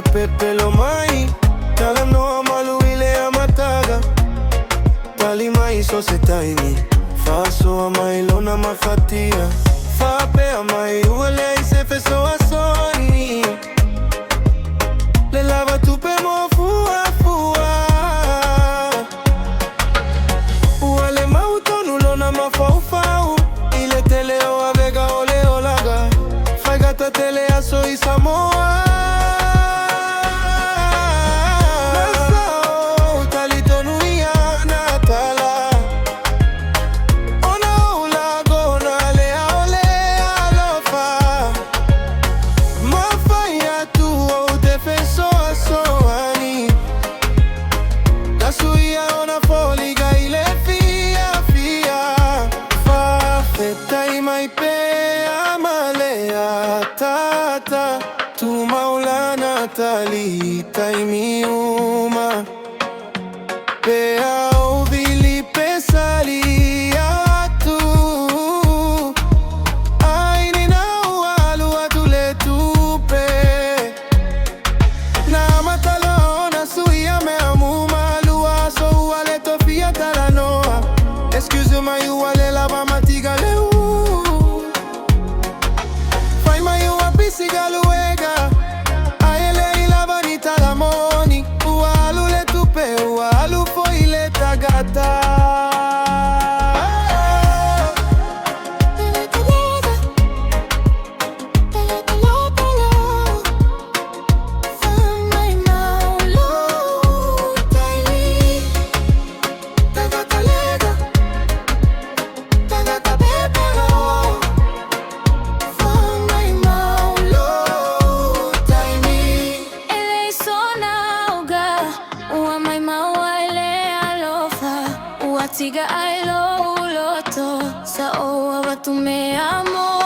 pepe lo mai taga no malu ile amataga tali mai so se taini faso amai lona mafatia fa pe amai uele se feso asoni le lava tu pe mo fua fua uale mauto nulona mafau fau ile teleo avega ole olaga fai gata telea so isamoa Tata, tu maulana talita y mi uma Pea ovili pesalia tu Ay nina ualu adule tupe Na matalona suya me amuma Lua so uale tofia talanoa Excuse me uale lava matigale Sigaluega aele ilava ni talamoni ualu le tupe ualu foi le tagata Tiga ay lo uloto sa owa ba tu me amo